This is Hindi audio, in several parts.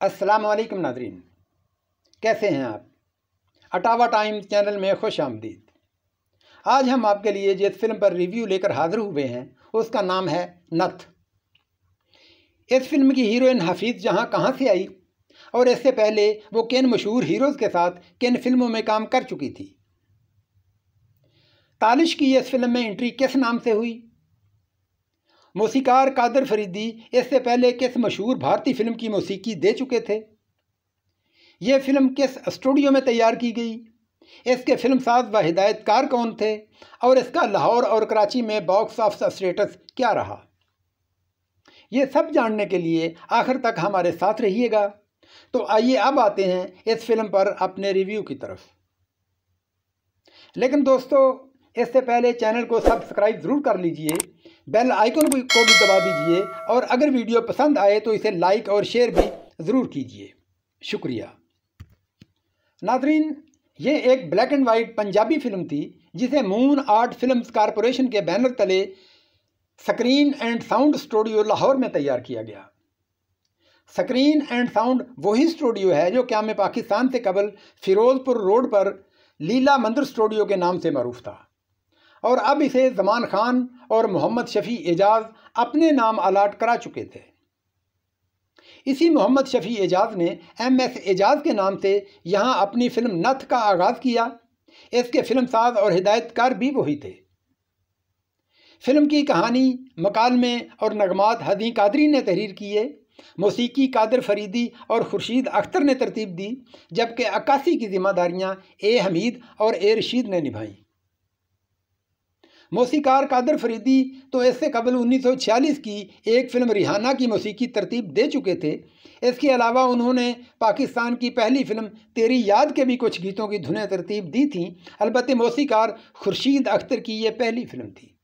अस्सलाम वालेकुम नाज़रीन, कैसे हैं आप। अटावा टाइम्स चैनल में खुश आमदीद। आज हम आपके लिए जिस फिल्म पर रिव्यू लेकर हाजिर हुए हैं उसका नाम है नथ। इस फिल्म की हीरोइन हफीज़ जहां कहां से आई और इससे पहले वो किन मशहूर हीरोज़ के साथ किन फिल्मों में काम कर चुकी थी। तालिश की इस फिल्म में एंट्री किस नाम से हुई। मौसीकार कादर फरीदी इससे पहले किस मशहूर भारतीय फिल्म की मौसीकी दे चुके थे। यह फिल्म किस स्टूडियो में तैयार की गई, इसके फिल्मसाज व हिदायतकार कौन थे और इसका लाहौर और कराची में बॉक्स ऑफिस स्टेटस क्या रहा। ये सब जानने के लिए आखिर तक हमारे साथ रहिएगा। तो आइए अब आते हैं इस फिल्म पर अपने रिव्यू की तरफ। लेकिन दोस्तों, इससे पहले चैनल को सब्सक्राइब ज़रूर कर लीजिए, बेल आइकन को भी दबा दीजिए और अगर वीडियो पसंद आए तो इसे लाइक और शेयर भी ज़रूर कीजिए। शुक्रिया। नाज़रीन, ये एक black and white Punjabi film थी जिसे मून आर्ट फिल्म्स कारपोरेशन के बैनर तले screen and sound studio Lahore में तैयार किया गया। स्क्रीन एंड साउंड वही स्टूडियो है जो क़याम पाकिस्तान से कबल फिरोजपुर रोड पर लीला मंदिर स्टूडियो के नाम से मरूफ था और अब इसे ज़मान खान और मोहम्मद शफ़ी एजाज अपने नाम अलाट करा चुके थे। इसी मोहम्मद शफ़ी एजाज ने MS एजाज के नाम से यहाँ अपनी फिल्म नथ का आगाज़ किया। इसके फिल्मसाज और हिदायतकार भी वही थे। फिल्म की कहानी, मकालमे और नगमात हदी कादरी ने तहरीर किए। मौसीकी कादर फरीदी और खुर्शीद अख्तर ने तरतीब दी, जबकि अक्कासी की जिम्मेदारियां A हमीद और A रशीद ने निभाईं। मौसीकार कादर फरीदी तो इससे कबल 1946 की एक फिल्म रिहाना की मौसीकी तरतीब दे चुके थे। इसके अलावा उन्होंने पाकिस्तान की पहली फिल्म तेरी याद के भी कुछ गीतों की धुनें तरतीब दी थीं। अलबत्ते मौसीकार खुर्शीद अख्तर की ये पहली फिल्म थी।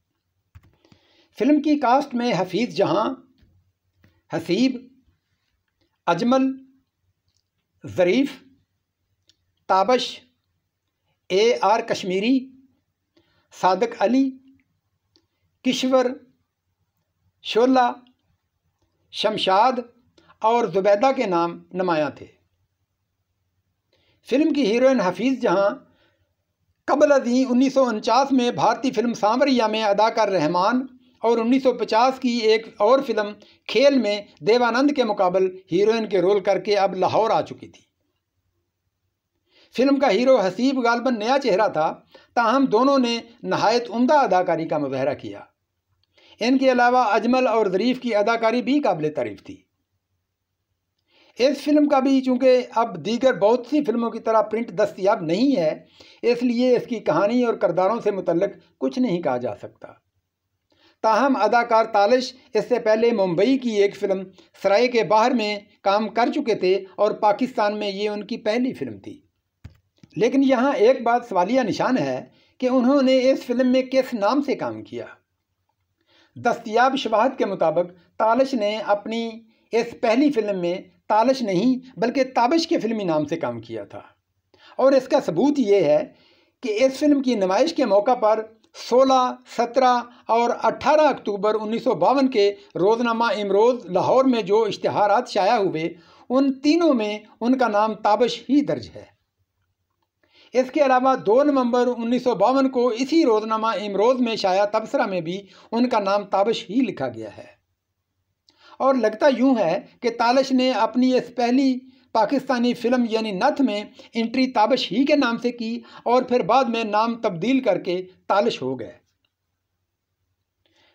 फिल्म की कास्ट में हफीज़ जहां, हसीब, अजमल, ज़रीफ़, ताबश, AR कश्मीरी, सादक अली, किश्वर, शोला, शमशाद और जुबैदा के नाम नुमायां थे। फिल्म की हीरोइन हफीज़ जहां कबल अज़ीं 1949 में भारतीय फिल्म सांवरिया में अदाकार रहमान और 1950 की एक और फिल्म खेल में देवानंद के मुकाबल हीरोइन के रोल करके अब लाहौर आ चुकी थी। फिल्म का हीरो हसीब गालबन नया चेहरा था, ताहम दोनों ने नहायत उम्दा अदाकारी का मुज़ाहरा किया। इनके अलावा अजमल और ज़रीफ़ की अदाकारी भी काबिल तारीफ़ थी। इस फिल्म का भी चूँकि अब दीगर बहुत सी फिल्मों की तरह प्रिंट दस्तयाब नहीं है, इसलिए इसकी कहानी और किरदारों से मुतल्लिक कुछ नहीं कहा जा सकता। ताहम अदाकार तालिश इससे पहले मुंबई की एक फिल्म सराय के बाहर में काम कर चुके थे और पाकिस्तान में ये उनकी पहली फिल्म थी। लेकिन यहाँ एक बात सवालिया निशान है कि उन्होंने इस फिल्म में किस नाम से काम किया। दस्तयाब शवाहद के मुताबिक तालिश ने अपनी इस पहली फिल्म में तालिश नहीं बल्कि ताबिश के फिल्मी नाम से काम किया था और इसका सबूत ये है कि इस फिल्म की नुमाइश के मौका पर 16, 17 और 18 अक्टूबर 1952 के रोज़नामा इमरोज़ लाहौर में जो इश्तिहारात शाया हुए, उन तीनों में उनका नाम ताबिश ही दर्ज है। इसके अलावा 2 नवंबर 1952 को इसी रोज़नामा इमरोज़ में शाया तबसरा में भी उनका नाम ताबिश ही लिखा गया है। और लगता यूँ है कि तालिश ने अपनी इस पहली पाकिस्तानी फिल्म यानी नथ में एंट्री ताबिश ही के नाम से की और फिर बाद में नाम तब्दील करके तालिश हो गए।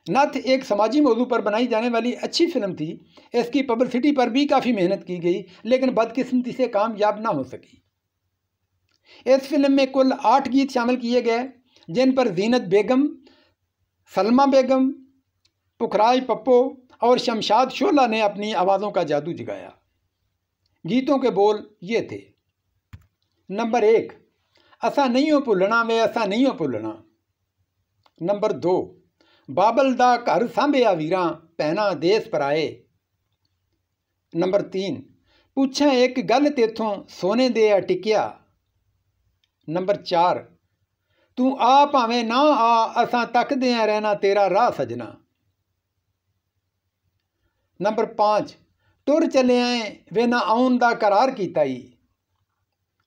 नथ एक समाजी मौजू पर बनाई जाने वाली अच्छी फिल्म थी। इसकी पब्लिसिटी पर भी काफ़ी मेहनत की गई, लेकिन बदकिस्मती से कामयाब ना हो सकी। इस फिल्म में कुल 8 गीत शामिल किए गए, जिन पर जीनत बेगम, सलमा बेगम, पुखराज पप्पो और शमशाद शोला ने अपनी आवाज़ों का जादू जगाया। गीतों के बोल ये थे। नंबर 1, असा नहीं हो भुलना वे असा नहीं हो भुलना। नंबर 2, बाबल दा घर सांभिया वीरां भैनां देस पराए। नंबर 3, पूछां एक गल तेथों सोने दे टिकिया। नंबर 4, तू आ भावें ना आ असां तकदे रहना तेरा राह सजना। नंबर 5, तुर चले आए वे ना आउन दा करार कीता ही।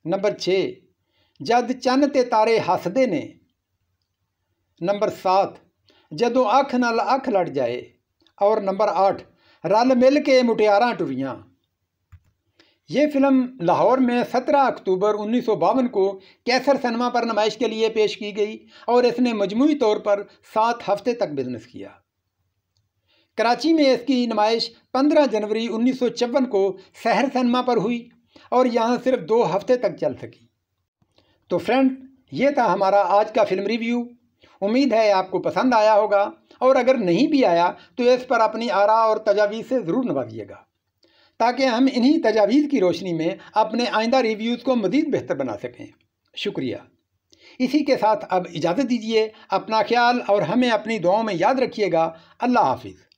नंबर 6 जद चन्न ते तारे हसदे ने। नंबर 7 जदों अख नाल अख लड़ जाए। और नंबर 8 रल मिल के मुटियारां टुरियां। ये फिल्म लाहौर में 17 अक्टूबर 1952 को कैसर सिनेमा पर नुमाइश के लिए पेश की गई और इसने मजमूई तौर पर 7 हफ्ते तक बिजनेस किया। कराची में इसकी नुमाइश 15 जनवरी 1954 को शहर सिनेमा पर हुई और यहाँ सिर्फ 2 हफ्ते तक चल सकी। तो फ्रेंड, ये था हमारा आज का फिल्म रिव्यू। उम्मीद है आपको पसंद आया होगा, और अगर नहीं भी आया तो इस पर अपनी आरा और तजावीज़ से ज़रूर नवाजिएगा, ताकि हम इन्हीं तजावीज़ की रोशनी में अपने आइंदा रिव्यूज़ को मज़ीद बेहतर बना सकें। शुक्रिया। इसी के साथ अब इजाज़त दीजिए। अपना ख्याल और हमें अपनी दुआओं में याद रखिएगा। अल्लाह हाफिज़।